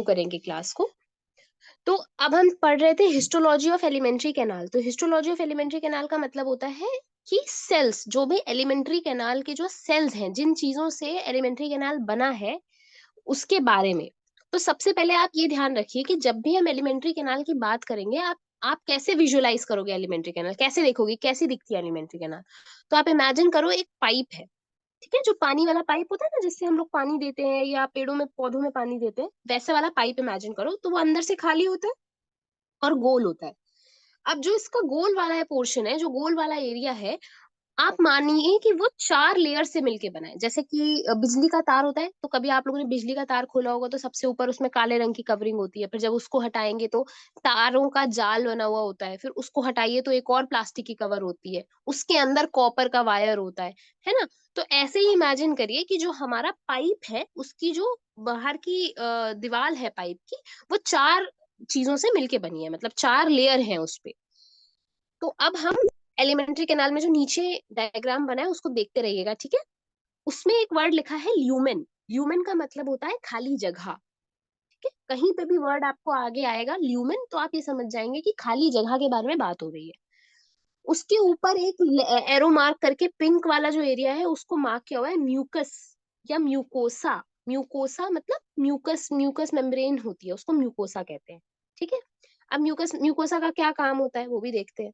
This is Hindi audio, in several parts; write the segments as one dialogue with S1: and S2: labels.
S1: करेंगे क्लास को। तो अब हम पढ़ रहे थे हिस्टोलॉजी ऑफ एलिमेंट्री कैनाल। तो हिस्टोलॉजी ऑफ एलिमेंट्री कैनाल का मतलब होता है कि सेल्स, जो भी एलिमेंट्री कैनाल के जो सेल्स हैं, जिन चीजों से एलिमेंट्री कैनाल बना है, उसके बारे में। तो सबसे पहले आप ये ध्यान रखिए कि जब भी हम एलिमेंट्री कैनाल की बात करेंगे, आप कैसे विजुअलाइज करोगे एलिमेंट्री कैनाल, कैसे देखोगे, कैसी दिखती है एलिमेंट्री कैनाल। तो आप इमेजिन करो एक पाइप है, ठीक है, जो पानी वाला पाइप होता है ना, जिससे हम लोग पानी देते हैं या पेड़ों में पौधों में पानी देते हैं, वैसे वाला पाइप इमेजिन करो। तो वो अंदर से खाली होता है और गोल होता है। अब जो इसका गोल वाला है पोर्शन है, जो गोल वाला एरिया है, आप मानिए कि वो 4 लेयर से मिलके बना है। जैसे कि बिजली का तार होता है, तो कभी आप लोगों ने बिजली का तार खोला होगा, तो सबसे ऊपर उसमें काले रंग की कवरिंग होती है। फिर जब उसको हटाएंगे तो तारों का जाल बना हुआ होता है। फिर उसको हटाइए तो एक और प्लास्टिक की कवर होती है, उसके अंदर कॉपर का वायर होता है ना। तो ऐसे ही इमेजिन करिए कि जो हमारा पाइप है, उसकी जो बाहर की दीवार है पाइप की, वो 4 चीजों से मिलके बनी है, मतलब 4 लेयर हैं उस पे। तो अब हम एलिमेंट्री कैनाल में जो नीचे डायग्राम बना है उसको देखते रहिएगा, ठीक है। उसमें एक वर्ड लिखा है ल्यूमेन। ल्यूमेन का मतलब होता है खाली जगह, ठीक है। कहीं पे भी वर्ड आपको आगे आएगा ल्यूमेन, तो आप ये समझ जाएंगे कि खाली जगह के बारे में बात हो रही है। उसके ऊपर एक एरो मार्क करके पिंक वाला जो एरिया है उसको मार्क किया हुआ है म्यूकस या म्यूकोसा। म्यूकोसा मतलब म्यूकस, म्यूकस मेम्ब्रेन होती है, उसको म्यूकोसा कहते हैं, ठीक है। अब म्यूकस, म्यूकोसा का क्या काम होता है वो भी देखते हैं।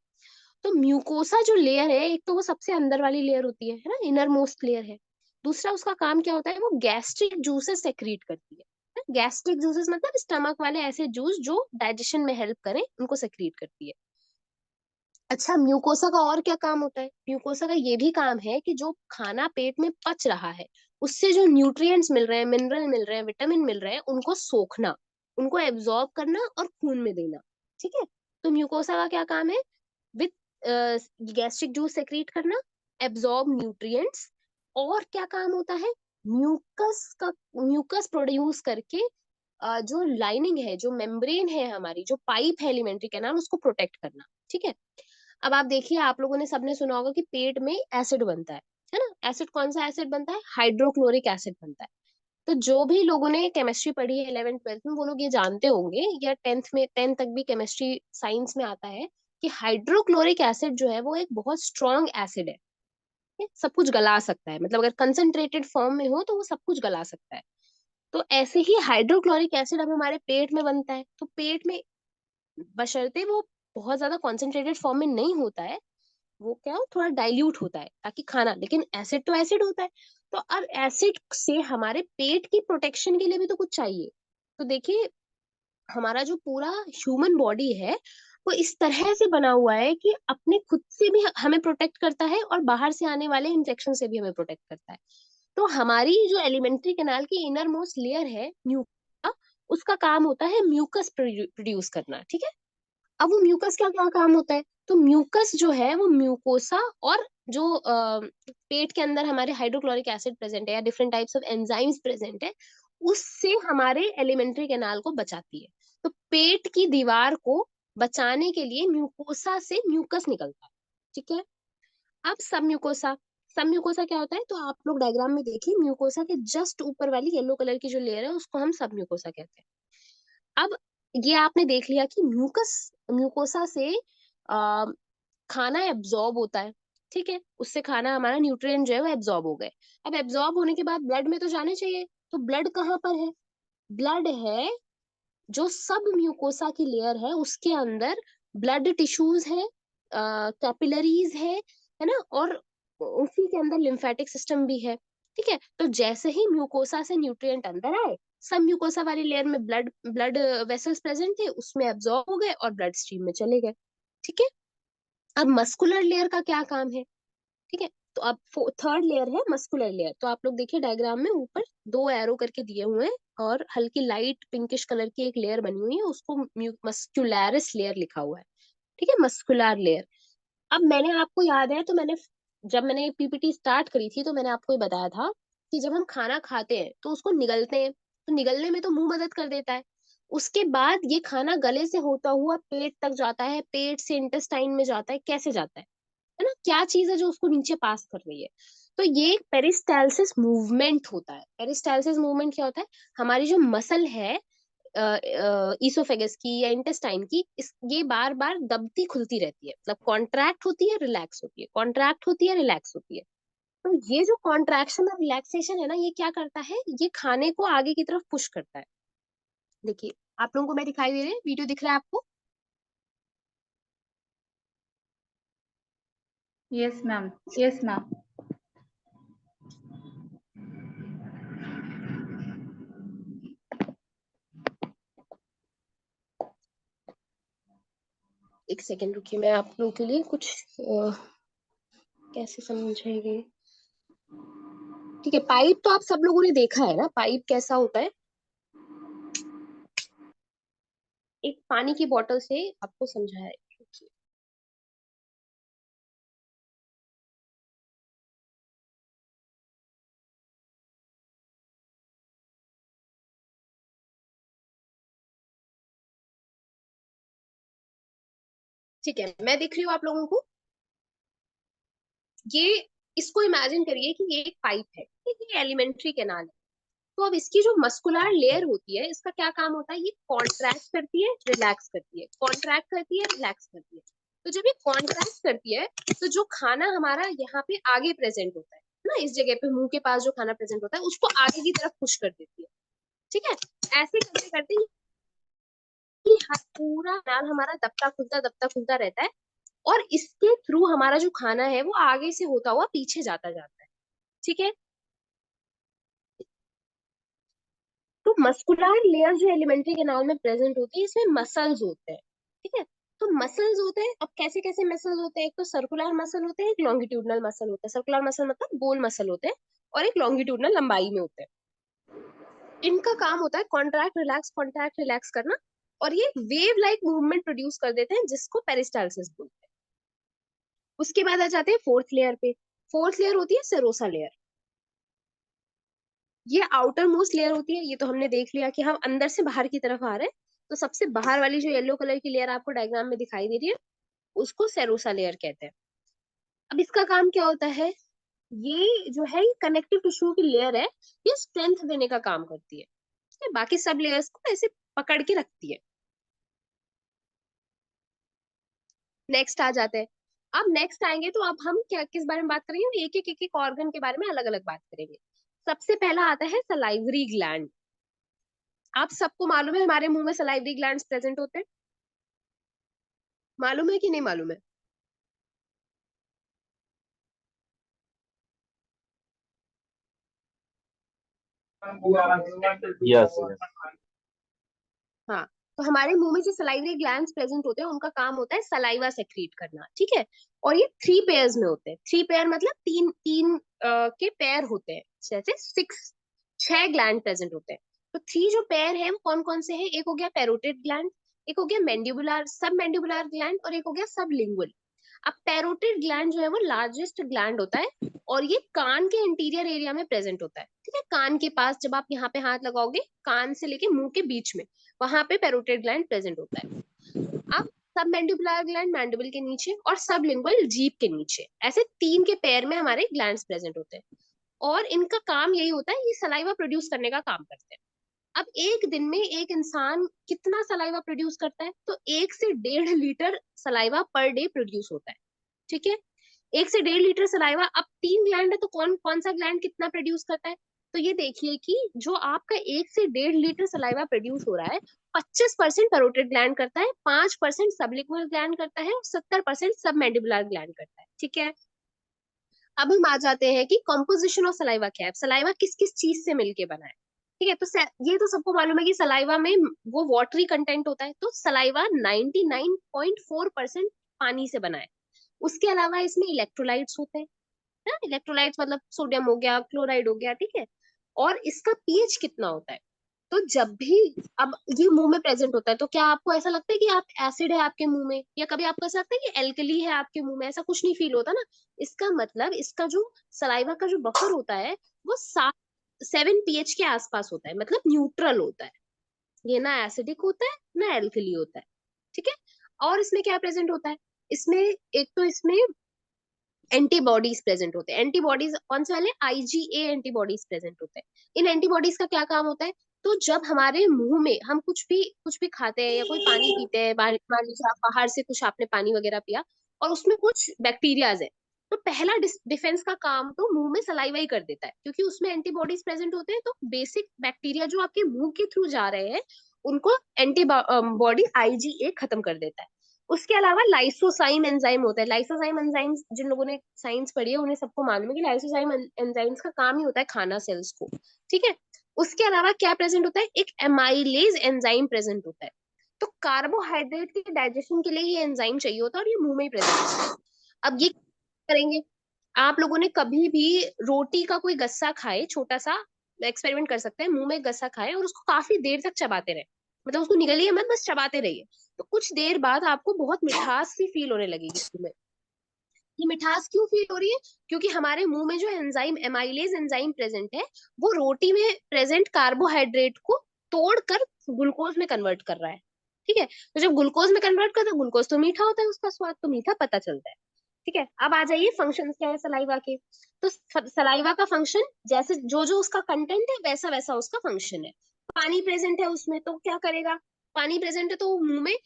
S1: तो म्यूकोसा जो लेयर है, एक तो वो सबसे अंदर वाली लेयर होती है ना, इनर मोस्ट लेयर है। दूसरा उसका काम क्या होता है, वो गैस्ट्रिक जूसेस सेक्रीट करती है। गैस्ट्रिक जूसेस मतलब स्टमक वाले ऐसे जूस जो डाइजेशन में हेल्प करें, उनको सेक्रीट करती है। अच्छा, म्यूकोसा का और क्या काम होता है? म्यूकोसा का ये भी काम है कि जो खाना पेट में पच रहा है, उससे जो न्यूट्रिएंट्स मिल रहे हैं, मिनरल मिल रहे हैं, विटामिन मिल रहे हैं, उनको सोखना, उनको एब्जॉर्ब करना और खून में देना, ठीक है। तो म्यूकोसा का क्या काम है? विथ गैस्ट्रिक जूस सेक्रीट करना, एब्जॉर्ब न्यूट्रिएंट्स। और क्या काम होता है? म्यूकस का, म्यूकस प्रोड्यूस करके जो लाइनिंग है, जो मेम्ब्रेन है हमारी, जो पाइप है एलिमेंट्री कैनाल, उसको प्रोटेक्ट करना, ठीक है। अब आप देखिए, आप लोगों ने सबने सुना होगा कि पेट में एसिड बनता है ना। एसिड, कौन सा एसिड बनता है? हाइड्रोक्लोरिक एसिड बनता है। तो जो भी लोगों ने केमिस्ट्री पढ़ी है 11th 12th में, वो लोग ये जानते होंगे, या 10th में, 10th तक भी केमिस्ट्री साइंस में आता है कि हाइड्रोक्लोरिक एसिड जो है वो एक बहुत स्ट्रॉन्ग एसिड है। ये सब कुछ गला सकता है, मतलब अगर कंसंट्रेटेड फॉर्म में हो तो वो सब कुछ गला सकता है। तो ऐसे ही हाइड्रोक्लोरिक एसिड अब हमारे पेट में बनता है। तो पेट में, बशर्ते वो बहुत ज्यादा कॉन्सेंट्रेटेड फॉर्म में नहीं होता है, वो क्या हो, थोड़ा डाइल्यूट होता है ताकि खाना, लेकिन एसिड तो एसिड होता है। तो अब एसिड से हमारे पेट की प्रोटेक्शन के लिए भी तो कुछ चाहिए। तो देखिए, हमारा जो पूरा ह्यूमन बॉडी है, वो इस तरह से बना हुआ है कि अपने खुद से भी हमें प्रोटेक्ट करता है और बाहर से आने वाले इन्फेक्शन से भी हमें प्रोटेक्ट करता है। तो हमारी जो एलिमेंट्री कैनाल की इनर मोस्ट लेयर है म्यूका, उसका काम होता है म्यूकस प्रोड्यूस करना, ठीक है। अब वो म्यूकस का क्या काम होता है? तो म्यूकस जो है वो म्यूकोसा, और जो पेट के अंदर हमारे हाइड्रोक्लोरिक एसिड प्रेजेंट है या different types of enzymes present है, उससे हमारे एलिमेंट्री कैनाल को बचाती है। तो पेट की दीवार को बचाने के लिए म्यूकोसा से म्यूकस निकलता है, ठीक है। अब सब म्यूकोसा, सब म्यूकोसा क्या होता है? तो आप लोग डायग्राम में देखिए, म्यूकोसा के जस्ट ऊपर वाली येलो कलर की जो लेयर है उसको हम सब म्यूकोसा कहते हैं। अब ये आपने देख लिया कि म्यूकस, म्यूकोसा से आ, खाना एब्जॉर्ब होता है, ठीक है। उससे खाना, हमारा न्यूट्रिएंट जो है वो एब्जॉर्ब हो गए। अब एब्जॉर्ब होने के बाद ब्लड में तो जाने चाहिए। तो ब्लड कहाँ पर है? ब्लड है जो सब म्यूकोसा की लेयर है उसके अंदर, ब्लड टिश्यूज है, कैपिलरीज है ना, और उसी के अंदर लिम्फेटिक सिस्टम भी है, ठीक है। तो जैसे ही म्यूकोसा से न्यूट्रिएंट अंदर आए, सब म्यूकोसा वाली लेयर में ब्लड, ब्लड वेसल्स प्रेजेंट थे, उसमें एब्जॉर्ब हो गए और ब्लड स्ट्रीम में चले गए, ठीक है। अब मस्कुलर लेयर का क्या काम है? ठीक है। तो अब थर्ड लेयर है मस्कुलर लेयर। तो आप लोग देखिए डायग्राम में ऊपर 2 एरो करके दिए हुए हैं, और हल्की लाइट पिंकिश कलर की एक लेयर बनी हुई है, उसको मस्कुलरिस लेयर लिखा हुआ है, ठीक है, मस्कुलर लेयर। अब मैंने, आपको याद है, तो मैंने, जब मैंने पीपीटी स्टार्ट करी थी तो मैंने आपको ये बताया था कि जब हम खाना खाते हैं तो उसको निगलते हैं, तो निगलने में तो मुंह मदद कर देता है। उसके बाद ये खाना गले से होता हुआ पेट तक जाता है, पेट से इंटेस्टाइन में जाता है, कैसे जाता है ना, क्या चीज है जो उसको नीचे पास कर रही है? तो ये एक पेरिस्टालसिस मूवमेंट होता है। पेरिस्टालसिस मूवमेंट क्या होता है? हमारी जो मसल है, ईसोफेगस की या इंटेस्टाइन की, ये बार बार दबती खुलती रहती है, मतलब कॉन्ट्रैक्ट होती है, रिलैक्स होती है, कॉन्ट्रैक्ट होती है, रिलैक्स होती है। तो ये जो कॉन्ट्रैक्शन और रिलैक्सेशन है ना, ये क्या करता है, ये खाने को आगे की तरफ पुश करता है। देखिए, आप लोगों को मैं दिखाई दे रही है, वीडियो दिख रहा है आपको?
S2: Yes ma'am, yes ma'am.
S1: एक सेकेंड रुकिए, मैं आप लोगों के लिए कुछ कैसे समझेंगे। ठीक है, पाइप तो आप सब लोगों ने देखा है ना, पाइप कैसा होता है। एक पानी की बोतल से आपको समझाया है। ठीक है, मैं देख रही हूँ आप लोगों को। ये, इसको इमेजिन करिए कि ये एक पाइप है, ठीक है, ये एलिमेंट्री कैनाल है। तो अब इसकी जो मस्कुलर लेयर होती है, इसका क्या काम होता है, ये कॉन्ट्रैक्ट करती है, रिलैक्स करती है, कॉन्ट्रैक्ट करती है, रिलैक्स करती है। तो जब ये कॉन्ट्रैक्ट करती है, तो जो खाना हमारा यहाँ पे आगे प्रेजेंट होता है ना, इस जगह पे मुंह के पास जो खाना प्रेजेंट होता है, उसको आगे की तरफ पुश कर देती है। ठीक है, ऐसे करते करते पूरा नाल हमारा दबता खुलता रहता है, और इसके थ्रू हमारा जो खाना है वो आगे से होता हुआ पीछे जाता जाता है। ठीक है, तो मस्कुलर लेयर जो एलिमेंट्री कैनाल में प्रेजेंट होती है, इसमें मसल्स होते हैं। ठीक है, तो मसल्स होते हैं, अब कैसे कैसे मसल्स होते हैं, एक तो सर्कुलर मसल होते हैं, एक लॉन्गिट्यूडनल मसल होता है। सर्कुलर मसल मतलब गोल मसल होते हैं, और एक लॉन्गिट्यूडनल लंबाई में होते हैं। इनका काम होता है कॉन्ट्रैक्ट रिलैक्स करना, और ये वेव लाइक मूवमेंट प्रोड्यूस कर देते हैं, जिसको पेरिस्टाल्सिस बोलते हैं। उसके बाद आ जाते हैं फोर्थ लेयर पे। फोर्थ लेयर होती है सेरोसा लेयर। ये आउटर मोस्ट लेयर होती है, ये तो हमने देख लिया कि हम अंदर से बाहर की तरफ आ रहे हैं। तो सबसे बाहर वाली जो येलो कलर की लेयर आपको डायग्राम में दिखाई दे रही है, उसको सेरोसा लेयर कहते हैं। अब इसका काम क्या होता है, ये जो है, ये कनेक्टिव टिश्यू की लेयर है, ये स्ट्रेंथ देने का काम करती है। ठीक है? बाकी सब लेयर्स को ऐसे पकड़ के रखती है। नेक्स्ट आ जाते हैं। अब नेक्स्ट आएंगे तो अब हम क्या किस बारे में बात करेंगे, एक एक ऑर्गन के बारे में अलग अलग बात करेंगे। सबसे पहला आता है सलाइवरी ग्लैंड। आप सबको मालूम है हमारे मुंह में सलाइवरी ग्लैंड्स प्रेजेंट होते हैं, मालूम है कि नहीं मालूम है?
S3: यस।
S1: हाँ, तो हमारे मुंह में जो सलाइवरी ग्लैंड्स प्रेजेंट होते हैं, उनका काम होता है सलाइवा सेक्रीट करना। ठीक है, और ये थ्री पेयर्स में होते हैं। थ्री पेयर मतलब तीन तीन के पेयर होते हैं, जैसे सिक्स, छह ग्लैंड प्रेजेंट होते हैं। तो थ्री जो पेयर है वो कौन कौन से हैं, एक हो गया पैरोटिड ग्लैंड, एक हो गया मैंडिबुलर सब मैंडिबुलर ग्लैंड, और एक हो गया सब लिंगुअल। अब पैरोटिड ग्लैंड जो है वो लार्जेस्ट ग्लैंड होता है, और ये कान के इंटीरियर एरिया में प्रेजेंट होता है। ठीक है, कान के पास जब आप यहाँ पे हाथ लगाओगे, कान से लेके मुंह के बीच में, वहां पे पैरोटिड ग्लैंड प्रेजेंट होता है। अब सब मैंडिबुलर ग्लैंड मैंडिबल के नीचे, और सब लिंगुअल जीभ के नीचे, ऐसे तीन के पेयर में हमारे ग्लैंड्स प्रेजेंट होते हैं। और इनका काम यही होता है, ये सलाइवा प्रोड्यूस करने का काम करते हैं। अब एक दिन में एक इंसान कितना सलाइवा प्रोड्यूस करता है, तो 1 से 1.5 litre saliva per day produce होता है। ठीक है, 1 से 1.5 लीटर सलाइवा। अब तीन ग्लैंड है, तो कौन कौन सा ग्लैंड कितना प्रोड्यूस करता है? तो ये देखिए कि जो आपका 1 से 1.5 लीटर सलाइवा प्रोड्यूस हो रहा है, 25% पैरोटिड ग्लैंड करता है, 5% सबलिंगुअल ग्लैंड करता है, और 70% सब मैंडिबुलर ग्लैंड करता है। ठीक है, अब हम आ जाते हैं कि कॉम्पोजिशन ऑफ सलाइवा क्या है, सलाइवा किस किस चीज से मिलके बना है। ठीक है, तो ये तो सबको मालूम है कि सलाइवा में वो वाटरी कंटेंट होता है, तो सलाइवा 99.4% पानी से बना है। उसके अलावा इसमें इलेक्ट्रोलाइट्स होते हैं ना, इलेक्ट्रोलाइट्स मतलब सोडियम हो गया, क्लोराइड हो गया। ठीक है, और इसका पीएच कितना होता है, तो जब भी अब ये मुंह में प्रेजेंट होता है, तो क्या आपको ऐसा लगता है कि आप एसिड है आपके मुंह में, या कभी आपको ऐसा लगता है कि एल्कली है आपके मुंह में? ऐसा कुछ नहीं फील होता ना। इसका मतलब इसका जो सलाइवा का जो बफर होता है, वो 7 pH के आसपास होता है, मतलब न्यूट्रल होता है। ये ना एसिडिक होता है ना एल्कली होता है। ठीक है, और इसमें क्या प्रेजेंट होता है, इसमें एक तो इसमें एंटीबॉडीज प्रेजेंट होते हैं। एंटीबॉडीज कौन से वाले, आईजीए एंटीबॉडीज प्रेजेंट होते हैं। इन एंटीबॉडीज का क्या काम होता है, तो जब हमारे मुंह में हम कुछ भी खाते हैं या कोई पानी पीते हैं, मान लीजिए आप बाहर से कुछ आपने पानी वगैरह पिया और उसमें कुछ बैक्टीरियाज है, तो पहला डिफेंस का काम तो मुंह में सलाइवा ही कर देता है, क्योंकि उसमें एंटीबॉडीज प्रेजेंट होते हैं। तो बेसिक बैक्टीरिया जो आपके मुंह के थ्रू जा रहे हैं उनको एंटीबॉडी आईजीए खत्म कर देता है। उसके अलावा लाइसोसाइम एंजाइम होता है। लाइसोसाइम एंजाइम जिन लोगों ने साइंस पढ़ी है उन्हें सबको मालूम है कि लाइसोसाइम एंजाइम्स का काम ही होता है खाना सेल्स को, ठीक है। उसके अलावा क्या प्रेजेंट होता है, एक एमाइलेज एंजाइम प्रेजेंट होता है। तो कार्बोहाइड्रेट के डाइजेशन के लिए ये एंजाइम चाहिए होता है और ये मुंह में ही प्रेजेंट होता है। अब ये करेंगे, आप लोगों ने कभी भी रोटी का कोई गस्सा खाए, छोटा सा एक्सपेरिमेंट कर सकते हैं, मुंह में गस्सा खाए और उसको काफी देर तक चबाते रहे, मतलब उसको निगलिए मत, बस चबाते रहिए। तो कुछ देर बाद आपको बहुत मिठास सी फील होने लगेगी मुंह में। ये मिठास क्यों फील हो रही है? क्योंकि हमारे मुंह में जो एंजाइम एमाइलेज एंजाइम प्रेजेंट है वो रोटी में प्रेजेंट कार्बोहाइड्रेट को तोड़कर ग्लूकोज में कन्वर्ट कर रहा है, ठीक है। तो जब ग्लूकोज में कन्वर्ट करता है, ग्लूकोज तो मीठा होता है, उसका स्वाद तो मीठा पता चलता है, ठीक है। अब आ जाइए फंक्शन क्या है सलाइवा के। तो सलाइवा का फंक्शन जैसे जो जो उसका कंटेंट है वैसा वैसा उसका फंक्शन है। पानी प्रेजेंट है उसमें तो क्या करेगा, पानी प्रेजेंट है तो वो मुंह में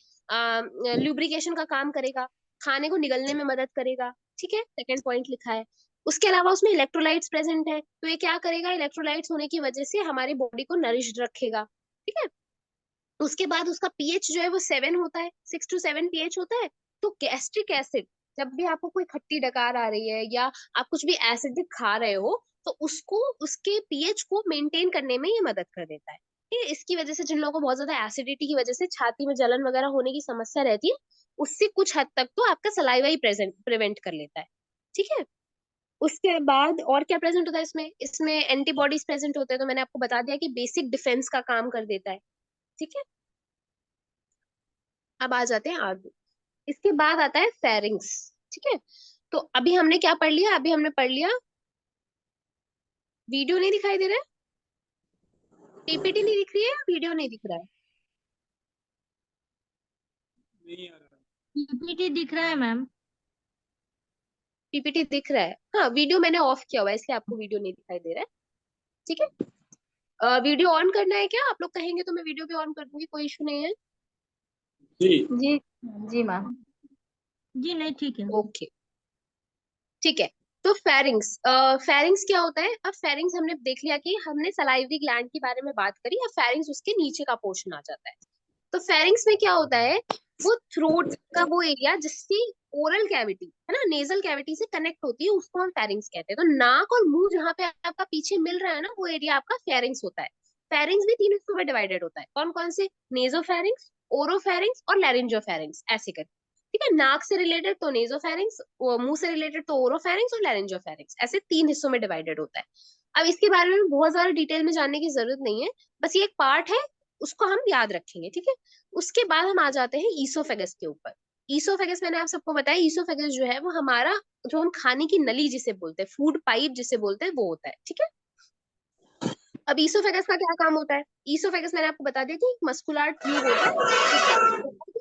S1: ल्यूब्रिकेशन का काम करेगा, खाने को निगलने में मदद करेगा, ठीक है, सेकंड पॉइंट लिखा है। उसके अलावा उसमें इलेक्ट्रोलाइट्स प्रेजेंट है, तो ये क्या करेगा, इलेक्ट्रोलाइट्स होने की वजह से हमारी बॉडी को नरिश रखेगा, ठीक है। उसके बाद उसका पीएच जो है वो 7 होता है, 6 to 7 पीएच होता है। तो गैस्ट्रिक एसिड, जब भी आपको कोई खट्टी डकार आ रही है या आप कुछ भी एसिडिक खा रहे हो तो उसको उसके पीएच को मेंटेन करने में ये मदद कर देता है, ठीक है। इसकी वजह से जिन लोगों को बहुत ज्यादा एसिडिटी की वजह से छाती में जलन वगैरह होने की समस्या रहती है, उससे कुछ हद तक तो आपका सलाइवा ही प्रिवेंट कर लेता है, ठीक है। उसके बाद और क्या प्रेजेंट होता है इसमें, इसमें एंटीबॉडीज प्रेजेंट होते हैं, तो मैंने आपको बता दिया कि बेसिक डिफेंस का काम कर देता है, ठीक है। अब आ जाते हैं आगे। इसके बाद आता है फेरिंग्स, ठीक है। तो अभी हमने क्या पढ़ लिया, अभी हमने पढ़ लिया, वीडियो नहीं दिखाई दे रहा है, पीपीटी नहीं दिख रही है, वीडियो नहीं दिख रहा है।
S3: नहीं आ रहा।
S2: पीपीटी दिख रहा है मैम।
S1: पीपीटी दिख रहा है, हाँ, वीडियो मैंने ऑफ किया हुआ है इसलिए आपको वीडियो नहीं दिखाई दे रहा है, ठीक है। वीडियो ऑन करना है क्या, आप लोग कहेंगे तो मैं वीडियो भी ऑन कर दूंगी, कोई इशू नहीं है।
S3: जी
S2: जी जी मैम। जी नहीं ठीक है।
S1: ओके, ठीक है। तो फेरिंग्स, फेरिंग्स क्या होता है, अब फेरिंग्स हमने देख लिया कि हमने सलाइवरी ग्लैंड के बारे में बात करी, अब फेरिंग्स उसके नीचे का पोर्शन आ जाता है। तो फेरिंग्स में क्या होता है, वो थ्रोट का वो एरिया जिसकी ओरल कैविटी है ना, नेजल कैविटी से कनेक्ट होती है, उसको हम फेरिंग्स कहते हैं। तो नाक और मुंह जहाँ पे आपका पीछे मिल रहा है ना, वो एरिया आपका फेरिंग्स होता है। फेरिंग्स भी 3 हिस्सों में डिवाइडेड होता है, कौन कौन से, नेजोफेरिंग्स, ओरोफेरिंग्स और लैरिंजोफेरिंग्स, ऐसे करके, ठीक है। नाक से रिलेटेड तो नेजोफेरिंग्स, मुंह से रिलेटेड तो ओरोफेरिंग्स और लैरिंजोफेरिंग्स, ऐसे 3 हिस्सों में डिवाइडेड होता है। अब इसके बारे में बहुत ज्यादा डिटेल में जानने की जरूरत नहीं है, बस ये एक पार्ट है, उसको हम याद रखेंगे, ठीक है। उसके बाद हम आ जाते हैं ईसोफेगस के ऊपर। ईसोफेगस मैंने आप सबको बताया, ईसोफेगस जो है वो हमारा, जो हम खाने की नली जिसे बोलते हैं, फूड पाइप जिसे बोलते हैं, वो होता है, ठीक है। अब ईसोफेगस का क्या काम होता है, ईसोफेगस मैंने आपको बता दिया कि एक मस्कुलर ट्यूब होता है, जिसका काम होता है कि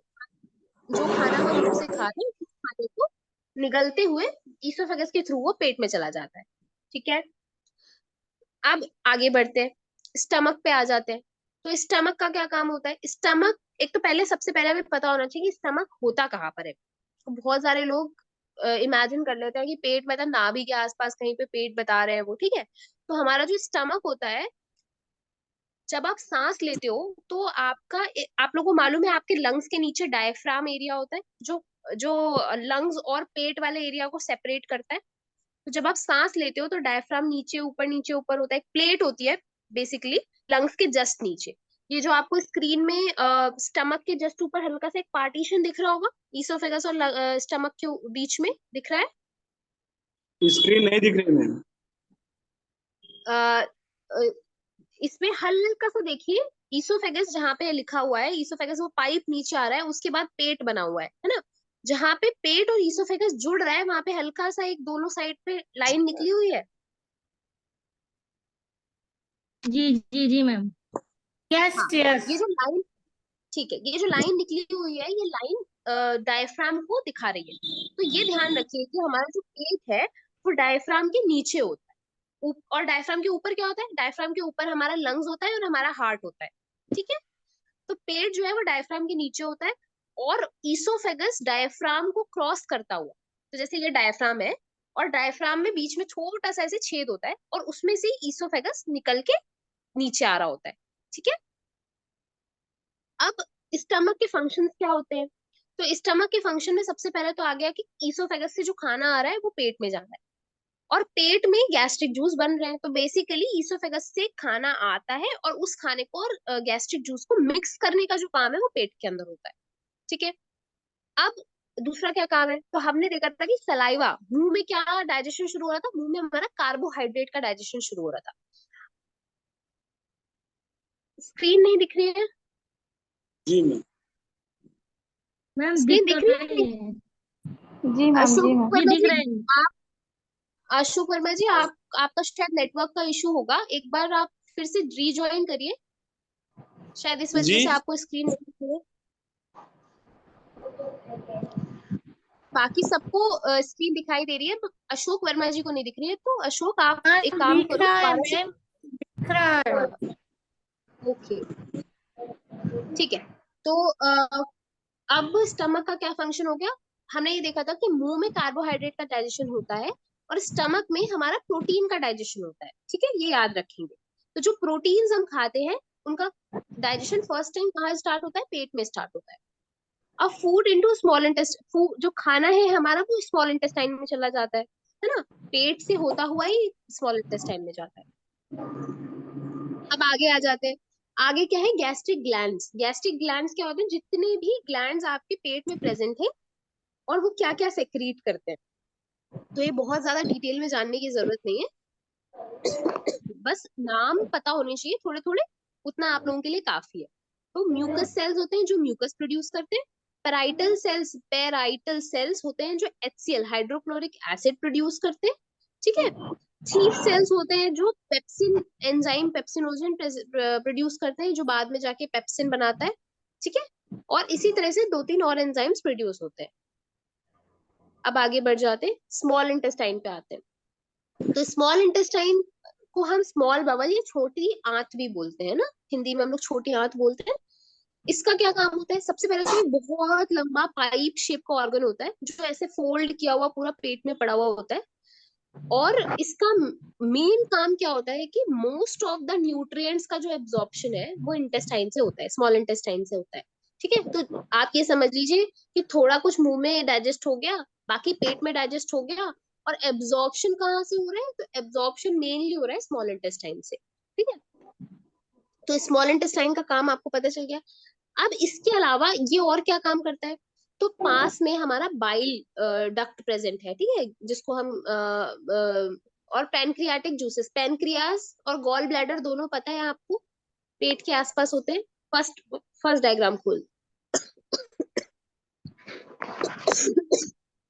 S1: जो खाना हम मुंह से खा रहे हैं उस खाने को निगलते हुए ईसोफेगस के थ्रू वो पेट में चला जाता है, ठीक है। अब आगे बढ़ते हैं, स्टमक पे आ जाते हैं। तो स्टमक का क्या काम होता है, स्टमक, एक तो पहले सबसे पहले हमें पता होना चाहिए कि स्टमक होता कहाँ पर है। तो बहुत सारे लोग इमेजिन कर लेते हैं कि पेट मतलब नाभि के आसपास कहीं पे पेट बता रहे हैं वो, ठीक है। तो हमारा जो स्टमक होता है, जब आप सांस लेते हो तो आपका, आप लोगों को मालूम है आपके लंग्स के नीचे डायफ्राम एरिया होता है, जो जो लंग्स और पेट वाले एरिया को सेपरेट करता है। तो जब आप सांस लेते हो तो डायफ्राम नीचे ऊपर होता है, एक प्लेट होती है बेसिकली लंग्स के जस्ट नीचे। ये जो आपको स्क्रीन में स्टमक के जस्ट ऊपर हल्का सा एक पार्टीशन दिख रहा होगा, ईसोफेगस और स्टमक के बीच में दिख रहा है।
S3: स्क्रीन नहीं दिख रही मैम।
S1: अ, अ, इसमें हल्का सा देखिए, ईसोफेगस जहाँ पे लिखा हुआ है, ईसोफेगस वो पाइप नीचे आ रहा है, उसके बाद पेट बना हुआ है ना। जहाँ पे पेट और ईसोफेगस जुड़ रहा है वहां पे हल्का सा एक दोनों साइड पे लाइन निकली हुई है।
S2: जी जी जी मैम। यस
S1: हाँ,
S2: यस।
S1: ये जो लाइन, ठीक है, ये जो लाइन निकली हुई है ये लाइन डायफ्राम को दिखा रही है। तो ये ध्यान रखिए कि हमारा जो पेट है वो डायफ्राम के नीचे होता है, और डायफ्राम के ऊपर क्या होता है, डायफ्राम के ऊपर हमारा लंग्स होता है और हमारा हार्ट होता है, ठीक है। तो पेट जो है वो डायफ्राम के नीचे होता है, और ईसोफेगस डायफ्राम को क्रॉस करता हुआ, तो जैसे ये डायफ्राम है और डायफ्राम में बीच में छोटा सा ऐसे छेद होता है और उसमें से ईसोफेगस निकल के नीचे आ रहा होता है, ठीक है। अब स्टमक के फंक्शंस क्या होते हैं, तो स्टमक के फंक्शन में सबसे पहले तो आ गया कि ईसोफेगस से जो खाना आ रहा है वो पेट में जा रहा है, और पेट में गैस्ट्रिक जूस बन रहे हैं, तो बेसिकली ईसोफेगस से खाना आता है और उस खाने को और गैस्ट्रिक जूस को मिक्स करने का जो काम है वो पेट के अंदर होता है, ठीक है। अब दूसरा क्या काम है, तो हमने देखा था कि सलाइवा, मुंह में क्या डाइजेशन शुरू हो रहा था, मुंह में हमारा कार्बोहाइड्रेट का डाइजेशन शुरू हो रहा था। स्क्रीन नहीं दिख रही है,
S3: जी मैम।
S2: मैम
S1: स्क्रीन
S2: दिख तो
S1: दिख रही है?
S2: रही है।
S4: जी मैम, जी
S1: अशोक
S4: मैम।
S2: जी
S1: वर्मा
S2: दिख
S1: जी,
S2: रहे हैं।
S1: आप अशोक वर्मा जी, आप आपका शायद नेटवर्क का इशू होगा, एक बार आप फिर से रीजॉइन करिए, शायद इस
S3: जी
S1: वजह से आपको स्क्रीन नहीं दिख रही है। बाकी सबको स्क्रीन दिखाई दे रही है, तो अशोक वर्मा जी को नहीं दिख रही है, तो अशोक आप
S2: हाँ
S1: एक काम
S2: दिख
S1: करो
S2: रहा है
S1: दोबारा से।
S2: मैम, दिख रहा है।
S1: ओके, ठीक है। तो अब स्टमक का क्या फंक्शन हो गया, हमने ये देखा था कि मुंह में कार्बोहाइड्रेट का डाइजेशन होता है और स्टमक में हमारा प्रोटीन का डाइजेशन होता है, ठीक है, ये याद रखेंगे। तो जो प्रोटीन्स हम खाते हैं उनका डाइजेशन फर्स्ट टाइम कहाँ स्टार्ट होता है, पेट में स्टार्ट होता है। अब food into small interest, food जो खाना है हमारा वो स्मॉल इंटेस्टाइन में चला जाता है ना, पेट से होता हुआ ही स्मॉल इंटेस्टाइन में जाता है। अब आगे आ जाते हैं, आगे क्या है, गैस्ट्रिक ग्लैंड्स। गैस्ट्रिक ग्लैंड्स क्या होते हैं, जितने भी ग्लैंड्स आपके पेट में प्रेजेंट है और वो क्या क्या सेक्रीट करते हैं, तो ये बहुत ज्यादा डिटेल में जानने की जरूरत नहीं है, बस नाम पता होने चाहिए थोड़े थोड़े, उतना आप लोगों के लिए काफी है। तो म्यूकस सेल्स होते हैं जो म्यूकस प्रोड्यूस करते हैं, पेराइटल सेल्स होते हैं जो HCl हाइड्रोक्लोरिक एसिड प्रोड्यूस करते हैं, ठीक है। चीफ सेल्स होते हैं जो पेप्सिन एंजाइम पेप्सिनोजन प्रोड्यूस करते हैं, जो बाद में जाके पेप्सिन बनाता है, ठीक है। और इसी तरह से दो तीन और एंजाइम्स प्रोड्यूस होते हैं। अब आगे बढ़ जाते हैं, स्मॉल इंटेस्टाइन पे आते हैं। तो स्मॉल इंटेस्टाइन को हम स्मॉल बावल या छोटी आंत भी बोलते हैं ना, हिंदी में हम लोग छोटी आंत बोलते हैं। इसका क्या काम होता है, सबसे पहले तो ये बहुत लंबा पाइप शेप का ऑर्गन होता है जो ऐसे फोल्ड किया हुआ पूरा पेट में पड़ा हुआ होता है, और इसका मेन काम क्या होता है कि मोस्ट ऑफ द न्यूट्रिएंट्स का जो एब्जॉर्प्शन है वो इंटेस्टाइन से होता है, स्मॉल इंटेस्टाइन से होता है, ठीक है। तो आप ये समझ लीजिए कि थोड़ा कुछ मुंह में डाइजेस्ट हो गया, बाकी पेट में डाइजेस्ट हो गया, और एब्जॉर्प्शन कहाँ से हो रहा है, तो एब्जॉर्प्शन मेनली हो रहा है स्मॉल इंटेस्टाइन से, ठीक है। तो स्मॉल इंटेस्टाइन का काम आपको पता चल गया। अब इसके अलावा ये और क्या काम करता है, तो पास में हमारा बाइल डक्ट प्रेजेंट है, ठीक है, जिसको हम और पैनक्रियाटिक जूसेस, पैनक्रियास और गॉल ब्लैडर दोनों पता है आपको, पेट के आसपास होते हैं। फर्स्ट फर्स्ट डायग्राम खोल,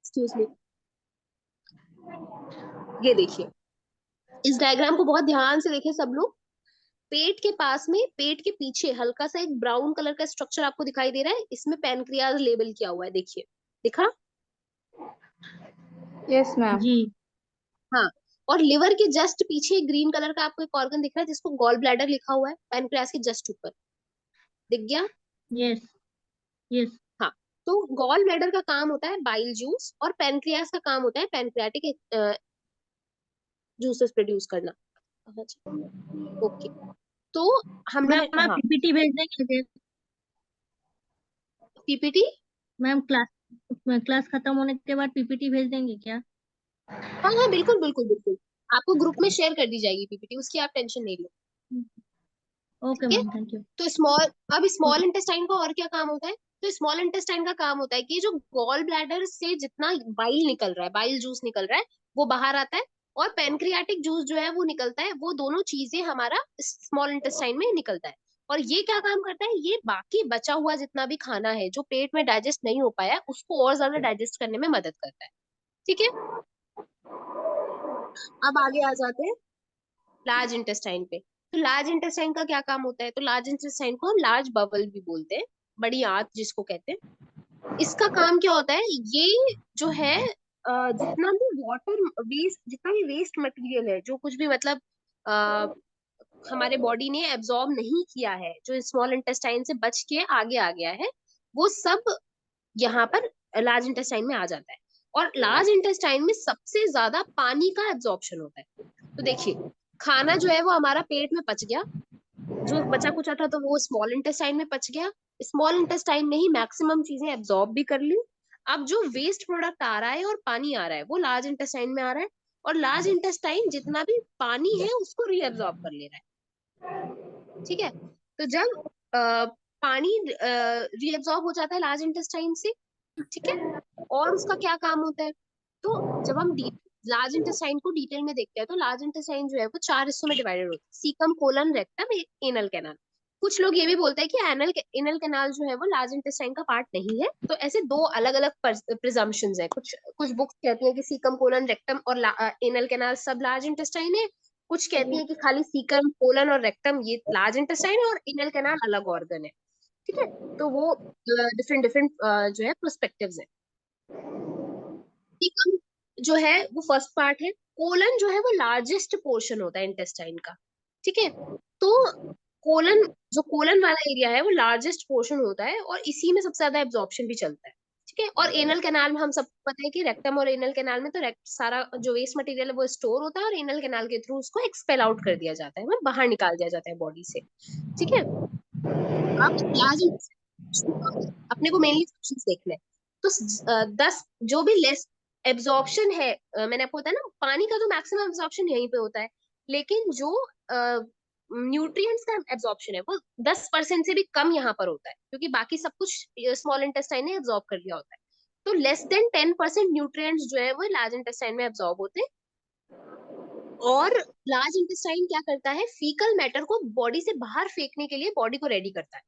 S1: एक्सक्यूज मी, ये देखिए, इस डायग्राम को बहुत ध्यान से देखिए सब लोग। पेट के पास में, पेट के पीछे हल्का सा एक ब्राउन कलर का स्ट्रक्चर आपको दिखाई दे रहा है, इसमें पैनक्रियाज लेबल किया हुआ है, देखिए, दिखा?
S4: Yes ma'am.
S2: जी
S1: हाँ, और लिवर के जस्ट पीछे ग्रीन कलर का आपको एक ऑर्गन दिख रहा है जिसको गॉल ब्लैडर लिखा हुआ है, पैनक्रियास के जस्ट ऊपर, दिख गया?
S2: Yes yes.
S1: हाँ, तो गॉल ब्लैडर का काम होता है बाइल जूस, और पैनक्रियास का काम होता है पैनक्रियाटिक जूसेस प्रोड्यूस करना। ओके, तो हमने,
S2: मैम आप
S1: हाँ,
S2: पीपीटी भेज देंगे क्या?
S1: पीपीटी,
S2: मैम क्लास क्लास खत्म होने के बाद पीपीटी भेज देंगे क्या?
S1: हाँ हाँ बिल्कुल बिल्कुल बिल्कुल, आपको ग्रुप में शेयर कर दी जाएगी पीपीटी, उसकी आप टेंशन नहीं लो,
S2: ओके
S1: ठीक है।
S2: Ma'am, thank you.
S1: तो स्मॉल, अब स्मॉल इंटेस्टाइन का और क्या काम होता है, तो स्मॉल इंटेस्टाइन का काम होता है कि जो गॉल ब्लैडर से जितना बाइल निकल रहा है, बाइल जूस निकल रहा है, वो बाहर आता है, और पैनक्रियाटिक जूस जो है वो निकलता है, वो दोनों चीजें हमारा स्मॉल इंटेस्टाइन में निकलता है। और ये क्या काम करता है, ये बाकी बचा हुआ जितना भी खाना है जो पेट में डाइजेस्ट नहीं हो पाया उसको और ज्यादा डाइजेस्ट करने में मदद करता है, ठीक है। अब आगे आ जाते हैं लार्ज इंटेस्टाइन पे। तो लार्ज इंटेस्टाइन का क्या काम होता है, तो लार्ज इंटेस्टाइन को हम लार्ज बवल भी बोलते हैं, बड़ी आंत जिसको कहते हैं। इसका काम क्या होता है, ये जो है जितना भी वाटर वेस्ट, जितना भी वेस्ट मटेरियल है, जो कुछ भी मतलब हमारे बॉडी ने एब्जॉर्ब नहीं किया है, जो स्मॉल इंटेस्टाइन से बच के आगे आ गया है, वो सब यहाँ पर लार्ज इंटेस्टाइन में आ जाता है। और लार्ज इंटेस्टाइन में सबसे ज्यादा पानी का एब्जॉर्प्शन होता है। तो देखिए, खाना जो है वो हमारा पेट में पच गया, जो बचा कुचा था तो वो स्मॉल इंटेस्टाइन में पच गया, स्मॉल इंटेस्टाइन ने ही मैक्सिमम चीजें एब्जॉर्ब भी कर ली। अब जो वेस्ट प्रोडक्ट आ रहा है और पानी आ रहा है वो लार्ज इंटेस्टाइन में आ रहा है, और लार्ज इंटेस्टाइन जितना भी पानी है उसको रीअब्जॉर्ब कर ले रहा है। ठीक है, तो जब पानी रीअब्जॉर्ब हो जाता है लार्ज इंटेस्टाइन से, ठीक है, और उसका क्या काम होता है, तो जब हम लार्ज इंटेस्टाइन को डिटेल में देखते हैं तो लार्ज इंटेस्टाइन जो है वो 4 हिस्सों में डिवाइडेड होता है, caecum, colon, rectum, anal canal. कुछ लोग ये भी बोलते हैं कि एनल कैनाल जो है वो लार्ज इंटेस्टाइन का पार्ट नहीं है। तो ऐसे दो अलग अलग प्रिजम्पशंस है। कुछ कुछ बुक्स कहती हैं कि सीकम, कोलन, रेक्टम और एनल कैनाल सब लार्ज इंटेस्टाइन है। कुछ कहती हैं कि खाली सीकम, कोलन और रेक्टम ये लार्ज इंटेस्टाइन है और एनल कैनाल अलग ऑर्गन है। ठीक है, तो वो डिफरेंट डिफरेंट जो है प्रोस्पेक्टिव्स है। सीकम जो है वो फर्स्ट पार्ट है, कोलन जो है वो लार्जेस्ट पोर्शन होता है इंटेस्टाइन का। ठीक है, तो कोलन, जो कोलन वाला एरिया है वो लार्जेस्ट पोर्शन होता है और इसी में सबसे ज्यादा एब्जॉर्प्शन भी चलता है। ठीक है, और एनल कैनाल में हम सबको पता है कि रेक्टम और एनल कैनाल में तो सारा जो वेस्ट मटेरियल है वो स्टोर होता है और एनल कैनाल के थ्रू उसको एक्सपेल आउट कर दिया जाता है, मतलब बाहर निकाल दिया जाता है बॉडी से। ठीक है, अब लार्ज अपने को मेनली फंक्शंस देखने हैं। तो 10 जो भी लेस एब्जॉर्प्शन है, मैंने आपको बताया ना पानी का तो मैक्सिमम एब्जॉर्प्शन यहीं पे होता है, लेकिन जो न्यूट्रिएंट्स का एब्जॉर्प्शन है वो 10% से भी कम यहाँ पर होता है, क्योंकि बाकी सब कुछ स्मॉल इंटेस्टाइन ने एब्जॉर्ब कर लिया होता है। तो लेस देन 10% न्यूट्रिएंट्स जो है वो लार्ज इंटेस्टाइन में एब्जॉर्ब होते हैं। और लार्ज इंटेस्टाइन क्या करता है, फीकल मैटर को बॉडी से बाहर फेंकने के लिए बॉडी को रेडी करता है।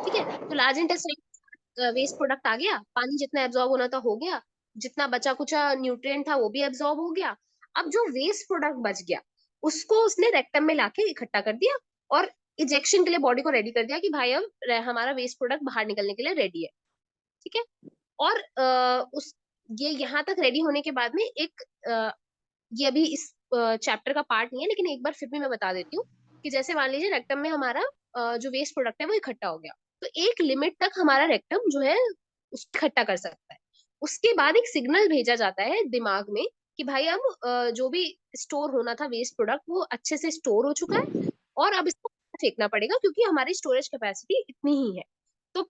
S1: ठीक है, तो लार्ज इंटेस्टाइन वेस्ट प्रोडक्ट आ गया, पानी जितना एब्जॉर्ब होना था हो गया, जितना बचा कुचा न्यूट्रिएंट था वो भी एब्जॉर्ब हो गया। अब जो वेस्ट प्रोडक्ट बच गया उसको उसने रेक्टम में लाके इकट्ठा कर दिया और इजेक्शन के लिए बॉडी को रेडी कर दिया कि भाई अब हमारा वेस्ट प्रोडक्ट बाहर निकलने के लिए रेडी है। ठीक है, और उस ये यहाँ तक रेडी होने के बाद में एक ये अभी इस चैप्टर का पार्ट नहीं है, लेकिन एक बार फिर भी मैं बता देती हूँ कि जैसे मान लीजिए रेक्टम में हमारा जो वेस्ट प्रोडक्ट है वो इकट्ठा हो गया, तो एक लिमिट तक हमारा रेक्टम जो है उसको इकट्ठा कर सकता है। उसके बाद एक सिग्नल भेजा जाता है दिमाग में कि भाई अब जो भी स्टोर होना था वेस्ट प्रोडक्ट वो अच्छे से स्टोर हो चुका है और अब इसको फेंकना पड़ेगा क्योंकि हमारी स्टोरेज कैपेसिटी इतनी ही है। तो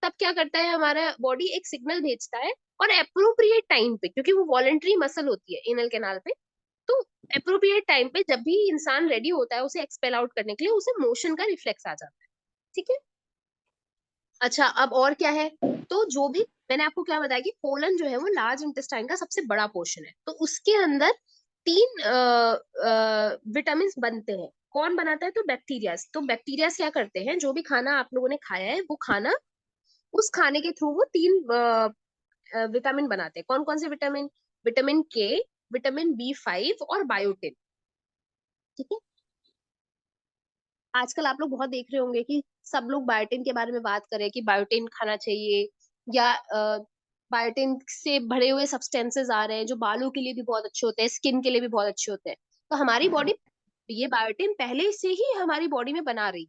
S1: तब क्या करता है हमारा बॉडी, एक सिग्नल भेजता है और अप्रोप्रिएट टाइम पे, क्योंकि वो वॉलेंट्री मसल होती है एनल कैनाल पे, तो अप्रोप्रिएट टाइम पे जब भी इंसान रेडी होता है उसे एक्सपेल आउट करने के लिए, उसे मोशन का रिफ्लेक्स आ जाता है। ठीक है, अच्छा अब और क्या है, तो जो भी मैंने आपको क्या बताया कि कोलन जो है वो लार्ज इंटेस्टाइन का सबसे बड़ा पोर्शन है, तो उसके अंदर 3 विटामिन बनते हैं। कौन बनाता है, तो बैक्टीरियाज। तो बैक्टीरियाज क्या करते हैं, जो भी खाना आप लोगों ने खाया है वो खाना, उस खाने के थ्रू वो 3 विटामिन बनाते हैं। कौन कौन से विटामिन, विटामिन के, विटामिन B5 और बायोटिन। ठीक है, आजकल आप लोग बहुत देख रहे होंगे कि सब लोग बायोटिन के बारे में बात कर रहे हैं कि बायोटिन खाना चाहिए, या बायोटिन से भरे हुए सब्सटेंसेस आ रहे हैं जो बालों के लिए भी बहुत अच्छे होते हैं, स्किन के लिए भी बहुत अच्छे होते हैं। तो हमारी बॉडी ये बायोटिन पहले से ही हमारी बॉडी में बना रही है।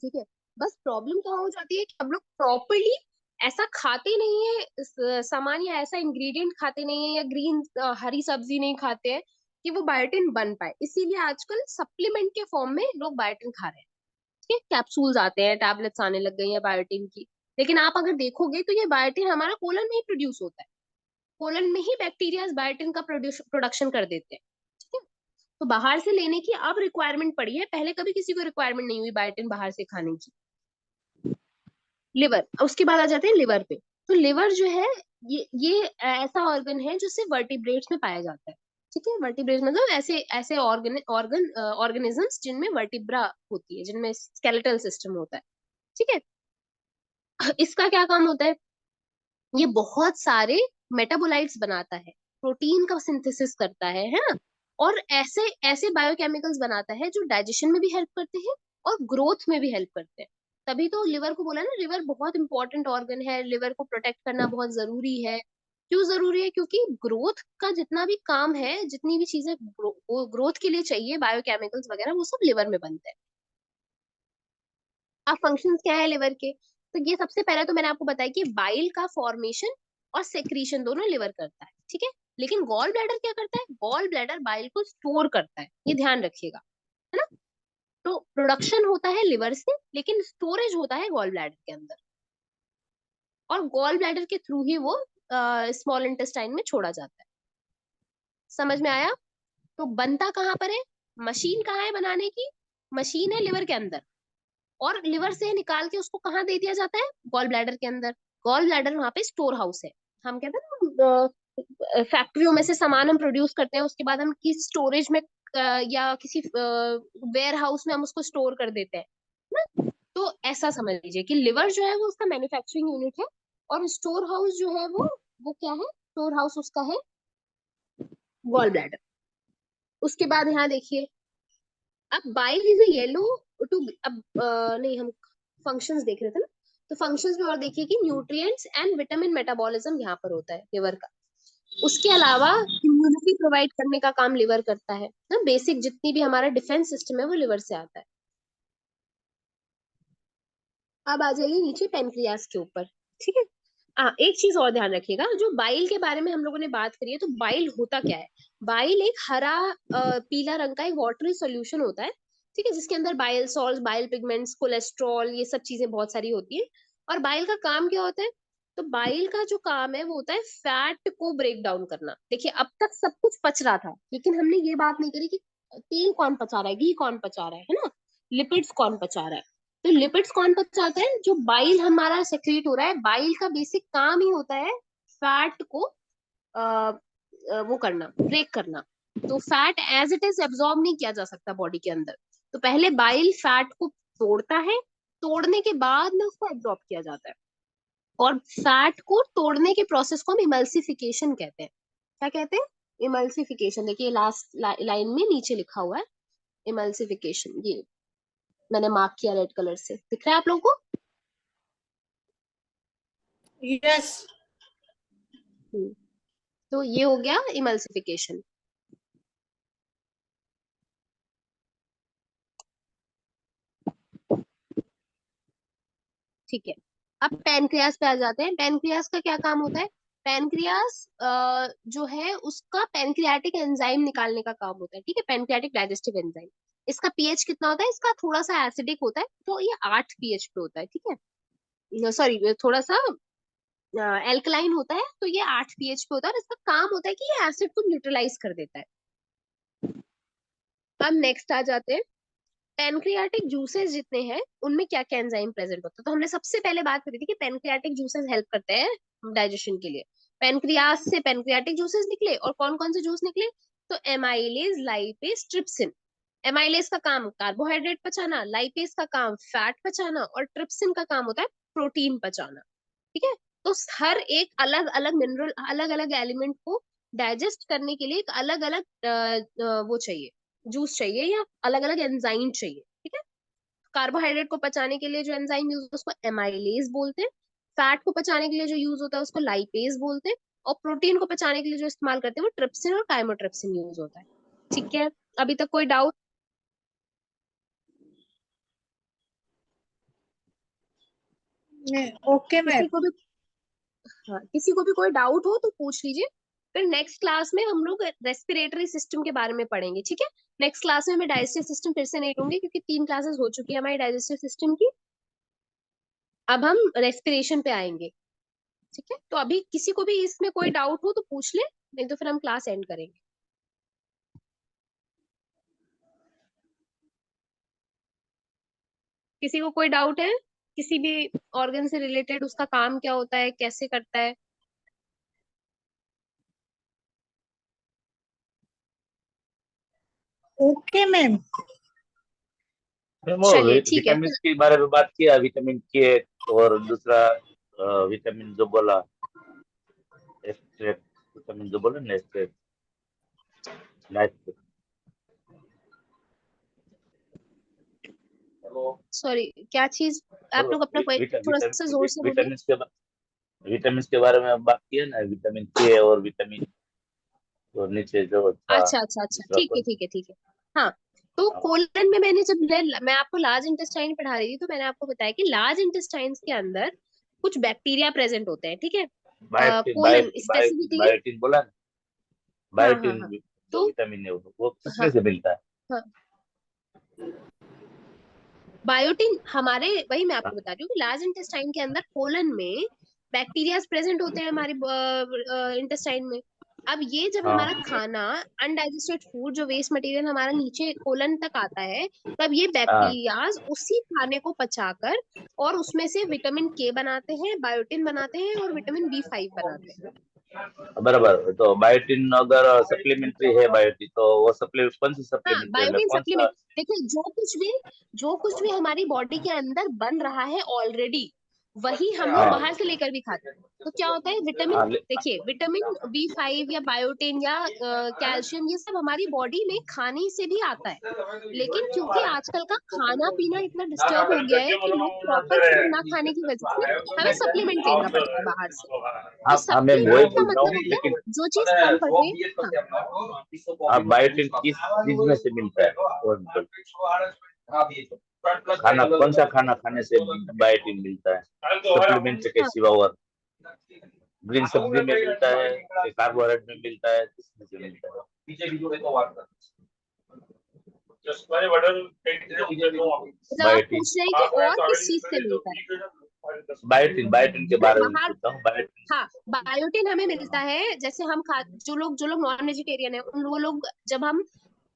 S1: ठीक है, बस प्रॉब्लम कहाँ हो जाती है कि हम लोग प्रॉपरली ऐसा खाते नहीं है, सामान या ऐसा इंग्रेडिएंट खाते नहीं है, या ग्रीन हरी सब्जी नहीं खाते हैं कि वो बायोटिन बन पाए। इसीलिए आजकल सप्लीमेंट के फॉर्म में लोग बायोटिन खा रहे हैं। ठीक है, कैप्सूल्स आते हैं, टैबलेट्स आने लग गई है बायोटिन की। लेकिन आप अगर देखोगे तो ये बायोटिन हमारा कोलन में ही प्रोड्यूस होता है, कोलन में ही बैक्टीरिया बायोटिन का प्रोडक्शन कर देते हैं। ठीक है, तो बाहर से लेने की अब रिक्वायरमेंट पड़ी है, पहले कभी किसी को रिक्वायरमेंट नहीं हुई बायोटिन बाहर से खाने की। लिवर, उसके बाद आ जाते हैं लिवर पे। तो लिवर जो है ये ऐसा ऑर्गन है जो सिर्फ वर्टिब्रेट्स में पाया जाता है। ठीक है, वर्टिब्रेट्स मतलब ऐसे ऐसे ऑर्गेनिजम्स जिनमें वर्टिब्रा होती है, जिनमें स्केलेटल सिस्टम होता है। ठीक है, इसका क्या काम होता है, ये बहुत सारे मेटाबोलाइट्स बनाता है, प्रोटीन का सिंथेसिस करता है ना, और ऐसे ऐसे बायोकेमिकल्स बनाता है जो डाइजेशन में भी हेल्प करते हैं और ग्रोथ में भी हेल्प करते हैं। तभी तो लिवर को बोला ना, लिवर बहुत इंपॉर्टेंट ऑर्गन है, लिवर को प्रोटेक्ट करना बहुत जरूरी है। क्यों जरूरी है? क्योंकि ग्रोथ का जितना भी काम है, जितनी भी चीजें ग्रोथ के लिए चाहिए, बायोकेमिकल्स वगैरह, वो सब लिवर में बनते हैं। अब फंक्शंस क्या है लिवर के? तो ये सबसे पहले तो मैंने आपको बताया कि बाइल का फॉर्मेशन और सेक्रीशन दोनों लिवर करता है, ठीक है। लेकिन गॉल ब्लैडर क्या करता है? गॉल ब्लैडर बाइल को स्टोर करता है, ये ध्यान रखिएगा, है ना। तो प्रोडक्शन होता है लिवर से, लेकिन स्टोरेज होता है गॉल ब्लैडर के अंदर, और गॉल ब्लैडर के थ्रू ही वो स्मॉल इंटेस्टाइन में छोड़ा जाता है। समझ में आया? तो बनता कहाँ पर है? मशीन कहाँ है बनाने की? मशीन है लिवर के अंदर, और लिवर से निकाल के उसको कहाँ दे दिया जाता है? गॉल ब्लैडर के अंदर। गॉल ब्लैडर वहां पे स्टोर हाउस है। हम कहते हैं ना, फैक्ट्रियों में से सामान हम प्रोड्यूस करते हैं, उसके बाद हम किसी स्टोरेज में या किसी वेयर हाउस में हम उसको स्टोर कर देते हैं ना। तो ऐसा समझ लीजिए कि लिवर जो है वो उसका मैन्युफैक्चरिंग यूनिट है, और स्टोर हाउस जो है वो क्या है? स्टोर हाउस उसका है गॉल ब्लैडर। उसके बाद यहाँ देखिए, अब bile is a yellow to, अब नहीं, हम फंक्शंस देख रहे थे ना, तो फंक्शंस में और देखिए कि न्यूट्रिएंट्स एंड विटामिन मेटाबॉलिज्म यहाँ पर होता है लिवर का। उसके अलावा इम्यूनिटी प्रोवाइड करने का काम लिवर करता है ना। बेसिक जितनी भी हमारा डिफेंस सिस्टम है वो लिवर से आता है। अब आ जाइए नीचे पेनक्रियास के ऊपर, ठीक है। एक चीज और ध्यान रखिएगा, जो बाइल के बारे में हम लोगों ने बात करी है, तो बाइल होता क्या है? बाइल एक हरा पीला रंग का एक वाटरी सॉल्यूशन होता है, ठीक है, जिसके अंदर bile salt, bile pigments, cholesterol, ये सब चीजें बहुत सारी होती है। और बाइल का काम क्या होता है? तो बाइल का जो काम है वो होता है फैट को ब्रेक डाउन करना। देखिए, अब तक सब कुछ पच रहा था, लेकिन हमने ये बात नहीं करी कि तेल कौन पचा रहा है, घी कौन पचा रहा है ना, लिपिड्स कौन पचा रहा है। तो लिपिड्स कौन पचाता है? जो बाइल हमारा सेक्रेट हो रहा है, बाइल का बेसिक काम ही होता है फैट को वो करना, ब्रेक करना। तो fat as it is absorb नहीं किया जा सकता बॉडी के अंदर, तो पहले बाइल फैट को तोड़ता है, तोड़ने के बाद में उसको एब्जॉर्ब किया जाता है। और फैट को तोड़ने के प्रोसेस को हम इमल्सिफिकेशन कहते हैं। क्या कहते हैं? इमल्सिफिकेशन। देखिए लास्ट लाइन में नीचे लिखा हुआ है इमल्सिफिकेशन, ये मैंने मार्क किया रेड कलर से, दिख रहा है आप लोगों को?
S4: यस।
S1: तो ये हो गया इमल्सिफिकेशन। ठीक है, अब पैनक्रियास पे आ जाते हैं। पैनक्रियास का क्या काम होता है? पैनक्रियास जो है उसका पैनक्रियाटिक एंजाइम निकालने का काम होता है, ठीक है, पैनक्रियाटिक डाइजेस्टिव एंजाइम। इसका पीएच कितना होता है? इसका थोड़ा सा एसिडिक होता है, तो ये 8 पीएच पे होता है, ठीक है, सॉरी, थोड़ा सा एल्कलाइन होता है, तो ये 8 पीएच पे होता है, और इसका काम होता है कि ये एसिड को न्यूट्रलाइज कर देता है। अब नेक्स्ट आ जाते हैं, पैनक्रियाटिक जूसेस जितने हैं उनमें क्या क्या एंजाइम प्रेजेंट होता है। तो हमने सबसे पहले बात करी थी कि पैनक्रियाटिक जूसेस हेल्प करते हैं डाइजेशन के लिए। पैनक्रियास से पैनक्रियाटिक जूसेस निकले, और कौन कौन से जूस निकले? तो एमाइलेज, लाइपेज, ट्रिप्सिन। एमाइलेज का काम कार्बोहाइड्रेट पचाना, लाइपेज का काम फैट पचाना, और ट्रिप्सिन का काम होता है प्रोटीन पचाना, ठीक है। तो हर एक अलग अलग मिनरल, अलग अलग एलिमेंट को डाइजेस्ट करने के लिए एक अलग अलग वो चाहिए, जूस चाहिए, या अलग अलग एंजाइम चाहिए, ठीक है। कार्बोहाइड्रेट को पचाने के लिए जो एंजाइम यूज होता है उसको एमाइलेज बोलते हैं। फैट को पचाने के लिए जो यूज होता है उसको लाइपेज बोलते हैं। और प्रोटीन को पचाने के लिए जो इस्तेमाल करते हैं वो ट्रिप्सिन और काइमोट्रिप्सिन यूज होता है, ठीक है। अभी तक कोई डाउट?
S4: ओके
S1: किसी
S4: मैम।
S1: को भी, हाँ, किसी को भी कोई डाउट हो तो पूछ लीजिए। फिर नेक्स्ट क्लास में हम लोग रेस्पिरेटरी सिस्टम के बारे में पढ़ेंगे, ठीक है। नेक्स्ट क्लास में मैं डाइजेस्टिव सिस्टम फिर से नहीं लूंगी, क्योंकि 3 क्लासेस हो चुकी है हमारी डाइजेस्टिव सिस्टम की। अब हम रेस्पिरेशन पे आएंगे, ठीक है। तो अभी किसी को भी इसमें कोई डाउट हो तो पूछ ले, नहीं तो फिर हम क्लास एंड करेंगे। किसी को कोई डाउट है किसी भी ऑर्गन से रिलेटेड? उसका काम क्या होता है, कैसे करता है?
S4: Okay ma'am.
S5: मैम वो
S1: चलिए ठीक है
S5: विटामिन
S1: फिर।
S5: के बारे में बात किया, विटामिन के, और दूसरा विटामिन जो बोला, एक्सट्रैक्ट, विटामिन जो बोला ना, एक्सट्रैक्ट, लाइफ।
S1: सॉरी, क्या चीज? आप
S5: बोलो
S1: लोग अपना थोड़ा सा जोर से बोलिए।
S5: विटामिन के विटामिन के बारे में बात किया ना, विटामिन के और विटामिन, और नीचे जो था
S1: अच्छा अच्छा अच्छा,
S5: दूसरा
S1: ठीक है
S5: कौन?
S1: ठीक है ठीक है। हाँ, तो
S5: हाँ,
S1: कोलन में मैंने जब मैं आपको लार्ज इंटेस्टाइन पढ़ा रही थी तो मैंने आपको बताया कि लार्ज इंटेस्टाइन्स के अंदर कुछ बैक्टीरिया प्रेजेंट होते हैं, ठीक है।
S5: Biotin
S1: colon
S5: biotin biotin
S1: specifically.
S5: Biotin बोला ना,
S1: हाँ हाँ
S5: बायोटिन
S1: हाँ।
S5: जो
S1: तो
S5: विटामिन है वो किसमें
S1: हाँ
S5: से मिलता है?
S1: हाँ, बायोटिन हमारे, वही मैं
S5: हाँ,
S1: आपको बता रही हूँ कि लार्ज इंटेस्टाइन के अंदर कोलन में बैक्टीरिया प्रेजेंट होते हैं हमारे इंटेस्टाइन में। अब ये जब हमारा
S5: हाँ,
S1: खाना अनडाइजेस्टेड फूड जो वेस्ट मटेरियल हमारा नीचे कोलन तक आता है, तब ये
S5: हाँ,
S1: बैक्टीरियाज उसी खाने को पचाकर और उसमें से विटामिन के बनाते हैं, बायोटिन बनाते हैं और विटामिन बी5 बनाते हैं।
S5: बराबर। तो बायोटिन अगर सप्लीमेंट्री है, बायोटिन तो वो सप्लीमेंट कौन सी
S1: हाँ,
S5: सप्लीमेंट्री में
S1: बायोटिन
S5: कौन सा?
S1: सप्लीमेंट। देखिए, जो कुछ भी हमारी बॉडी के अंदर बन रहा है ऑलरेडी, वही हम लोग
S5: हाँ,
S1: बाहर से लेकर भी खाते हैं। तो क्या होता है, विटामिन,
S5: हाँ,
S1: देखिए विटामिन बी5 या बायोटिन या कैल्शियम, ये सब हमारी बॉडी में खाने से भी आता है। लेकिन क्योंकि आजकल का खाना पीना इतना डिस्टर्ब हो गया है कि लोग प्रॉपर फूड ना खाने की वजह से हमें सप्लीमेंट लेना पड़ता है बाहर से। तो
S5: हाँ, मैं वही
S1: सप्लीमेंट का
S5: बोल रहा
S1: मतलब
S5: हूँ,
S1: हो गया
S5: लेकिन
S1: जो चीज कम पड़ रही है। हाँ,
S5: आप बायोटिन किस चीज में से मिलता है वो बोल। खाना कौन सा खाना खाने से बायोटिन मिलता है सप्लीमेंट के
S1: हाँ,
S5: सिवा? और ग्रीन सब्जी में मिलता है कि कार्बोहाइड्रेट में मिलता है, किसमें से मिलता है
S1: मतलब आप
S5: बायोटिन?
S1: पूछ रहे हैं कि और किस चीज से मिलता है।
S5: बायोटिन बायोटिन के
S1: अरे
S5: बारे में
S1: बाहर,
S5: पूछता हूँ, बायोटिन।
S1: हाँ, बायोटिन हमें मिलता है जैसे हम खा, जो लोग नॉन वेजिटेरियन है उन वो लोग जब हम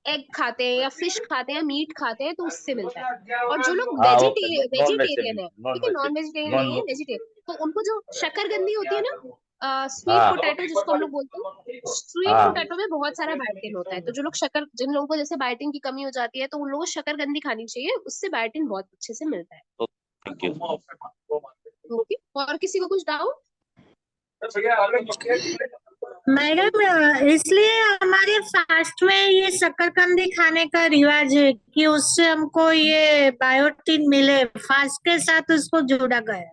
S1: एग खाते हैं या फिश खाते हैं या मीट खाते हैं तो उससे मिलता है। और जो लोग
S5: हाँ, ओके। नॉन वेज से
S1: वेजिटेरियन है,
S5: मिलता,
S1: ठीक है, नॉन वेजिटेरियन
S5: नॉन
S1: नहीं है, वेजिटेरियन, तो उनको जो शकरकंदी होती है ना, स्वीट
S5: हाँ,
S1: पोटैटो जिसको हम लोग बोलते हैं, स्वीट
S5: हाँ,
S1: पोटैटो में बहुत सारा बायोटिन होता है। तो जो लोग जिन लोगों को जैसे बायोटिन की कमी हो जाती है तो उन लोगों को शकरकंदी खानी चाहिए, उससे बायोटिन बहुत अच्छे से मिलता है।
S5: Thank you.
S1: ओके, और किसी को कुछ डाउट?
S4: मैडम, इसलिए हमारे फास्ट में ये शकरकंदी खाने का रिवाज है कि उससे हमको ये बायोटिन मिले, फास्ट के साथ उसको जोड़ा गया।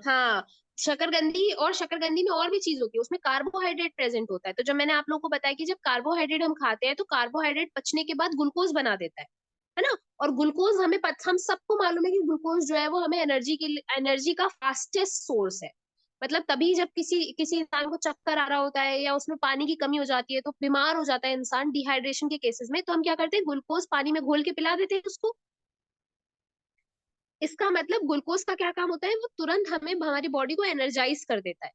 S1: हाँ, शकरकंदी, और शकरकंदी में और भी चीज होती है, उसमें कार्बोहाइड्रेट प्रेजेंट होता है। तो जब मैंने आप लोगों को बताया कि जब कार्बोहाइड्रेट हम खाते हैं तो कार्बोहाइड्रेट पचने के बाद ग्लूकोज बना देता है ना। और ग्लूकोज हम सबको मालूम है कि ग्लूकोज जो है वो हमें एनर्जी का फास्टेस्ट सोर्स है। मतलब तभी जब किसी किसी इंसान को चक्कर आ रहा होता है या उसमें पानी की कमी हो जाती है तो बीमार हो जाता है इंसान डिहाइड्रेशन के केसेस में, तो हम क्या करते हैं, ग्लूकोज पानी में घोल के पिला देते हैं उसको। इसका मतलब ग्लूकोज का क्या काम होता है, वो तुरंत हमें हमारी बॉडी को एनर्जाइज कर देता है।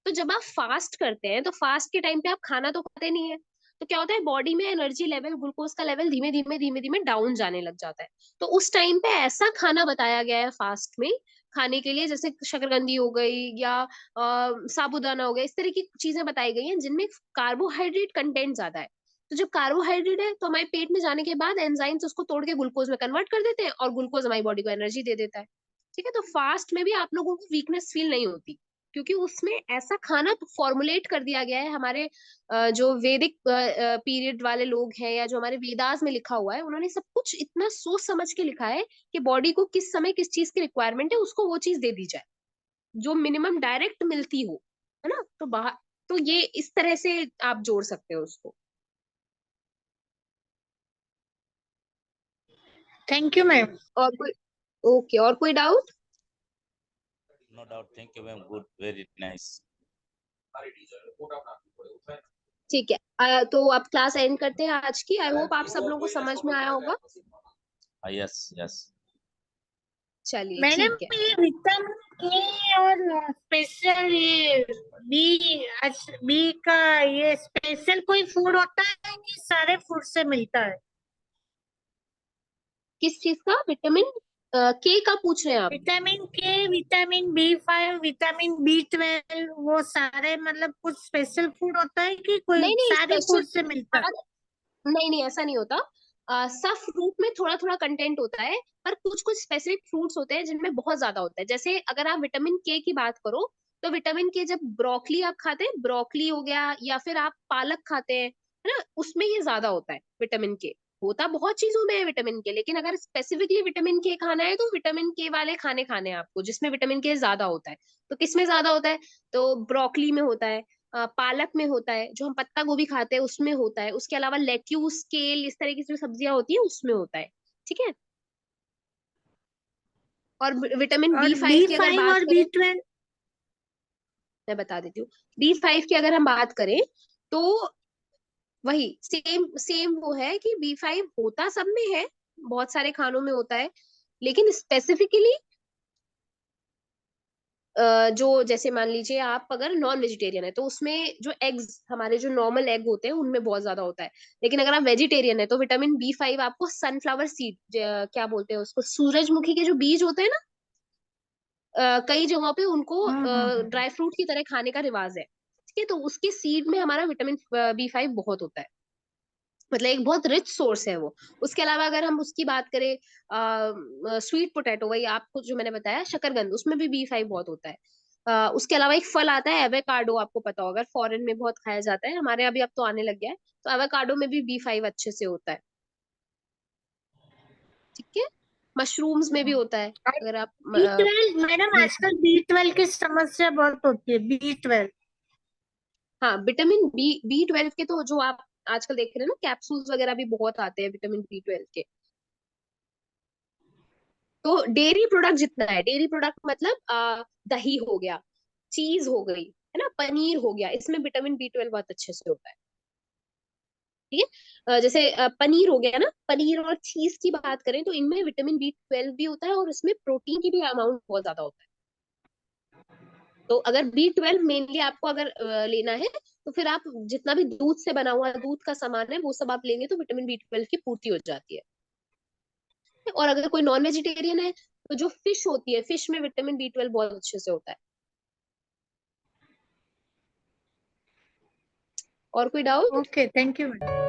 S1: तो जब आप फास्ट करते हैं तो फास्ट के टाइम पे आप खाना तो खाते नहीं है, तो क्या होता है, बॉडी में एनर्जी लेवल, ग्लूकोज का लेवल धीमे धीमे डाउन जाने लग जाता है। तो उस टाइम पे ऐसा खाना बताया गया है फास्ट में खाने के लिए, जैसे शकरकंदी हो गई या साबूदाना हो गया, इस तरह की चीजें बताई गई हैं जिनमें कार्बोहाइड्रेट कंटेंट ज्यादा है। तो जब कार्बोहाइड्रेट है तो हमारे पेट में जाने के बाद एंजाइम्स उसको तोड़ के ग्लूकोज में कन्वर्ट कर देते हैं और ग्लूकोज हमारी बॉडी को एनर्जी दे देता है। ठीक है, तो फास्ट में भी आप लोगों को वीकनेस फील नहीं होती, क्योंकि उसमें ऐसा खाना फॉर्मुलेट कर दिया गया है। हमारे जो वैदिक पीरियड वाले लोग हैं या जो हमारे वेदास में लिखा हुआ है, उन्होंने सब कुछ इतना सोच समझ के लिखा है कि बॉडी को किस समय किस चीज की रिक्वायरमेंट है, उसको वो चीज दे दी जाए जो मिनिमम डायरेक्ट मिलती हो, है ना। तो बाहर, तो ये इस तरह से आप जोड़ सकते हो उसको।
S4: Thank you ma'am.
S1: और कोई, ओके, और कोई doubt?
S5: No doubt, thank you ma'am, good, very nice.
S1: ठीक है, तो आप क्लास एंड करते हैं आज की। आई होप आप सब लोगों को समझ में आया होगा।
S5: Yes yes.
S1: चलिए,
S4: मैडम,
S1: ठीक है।
S4: ये विटामिन के और स्पेशल ये बी बी का ये स्पेशल कोई फूड होता है कि सारे फूड से मिलता है?
S1: किस चीज का विटामिन के का पूछ रहे हैं आप?
S4: विटामिन के, विटामिन बी5, विटामिन बी12, वो सारे मतलब कुछ स्पेशल फूड होता है कि कोई
S1: नहीं नहीं,
S4: सारे
S1: स्पेशल,
S4: फूड से मिलता है?
S1: नहीं नहीं, ऐसा नहीं होता। सब फ्रूट में थोड़ा थोड़ा कंटेंट होता है, पर कुछ कुछ स्पेसिफिक फ्रूट्स होते हैं जिनमें बहुत ज्यादा होता है। जैसे अगर आप विटामिन के की बात करो, तो विटामिन के जब ब्रोकली आप खाते हैं, ब्रोकली हो गया या फिर आप पालक खाते हैं, है ना, उसमें ये ज्यादा होता है विटामिन के। होता बहुत चीजों में है विटामिन के, लेकिन अगर स्पेसिफिकली विटामिन के खाना है तो विटामिन के वाले खाने खाने हैं आपको, जिसमें विटामिन के ज्यादा होता है। तो किसमें ज्यादा होता है? तो ब्रोकली में होता है, पालक में होता है, जो हम पत्ता गोभी खाते हैं उसमें होता है, उसके अलावा लेट्यूस, केल, इस तरह की जो सब्जियां होती है उसमें होता है। ठीक है। और विटामिन बी
S4: और
S1: फाइव
S4: बी
S1: की अगर
S4: फाइव
S1: बात
S4: और
S1: करें,
S4: B12?
S1: मैं बता देती हूँ। B5 की अगर हम बात करें तो वही सेम सेम वो है कि B5 होता सब में है, बहुत सारे खानों में होता है, लेकिन स्पेसिफिकली जो जैसे मान लीजिए आप अगर नॉन वेजिटेरियन है तो उसमें जो एग्स, हमारे जो नॉर्मल एग होते हैं उनमें बहुत ज्यादा होता है। लेकिन अगर आप वेजिटेरियन है तो विटामिन B5 आपको सनफ्लावर सीड, क्या बोलते हैं उसको, सूरजमुखी के जो बीज होते हैं ना, कई जगहों पे उनको
S4: हम्म।
S1: ड्राई फ्रूट की तरह खाने का रिवाज है। ठीक है। तो उसके सीड में हमारा विटामिन B5 बहुत होता है, मतलब एक बहुत रिच सोर्स है वो। उसके अलावा अगर हम उसकी बात करें, स्वीट पोटैटो, वही आपको जो मैंने बताया शकरकंद, उसमें भी B5 बहुत होता है। उसके अलावा एक फल आता है एवोकाडो, आपको पता होगा, फॉरेन में बहुत खाया जाता है, हमारे यहाँ भी अब तो आने लग गया है। तो एवोकाडो में भी B5 अच्छे से होता है। ठीक है। मशरूम्स में भी होता है,
S4: और
S1: अगर आप
S4: B12 मैडम, आजकल B12 की समस्या बहुत होती है, B12।
S1: हाँ, विटामिन B12 के तो जो आप आजकल देख रहे हैं ना, कैप्सूल्स वगैरह भी बहुत आते हैं विटामिन B12 के। तो डेयरी प्रोडक्ट जितना है, डेयरी प्रोडक्ट मतलब दही हो गया, चीज हो गई, है ना, पनीर हो गया, इसमें विटामिन B12 बहुत अच्छे से होता है। ठीक है। जैसे पनीर हो गया ना, पनीर और चीज की बात करें तो इनमें विटामिन B12 भी होता है और इसमें प्रोटीन की भी अमाउंट बहुत ज्यादा होता है। तो अगर B12 मेनली आपको अगर लेना है तो फिर आप जितना भी दूध से बना हुआ दूध का सामान है वो सब आप लेंगे तो विटामिन B12 की पूर्ति हो जाती है। और अगर कोई नॉन वेजिटेरियन है तो जो फिश होती है, फिश में विटामिन B12 बहुत अच्छे से होता है। और कोई doubt?
S4: Okay, thank you madam.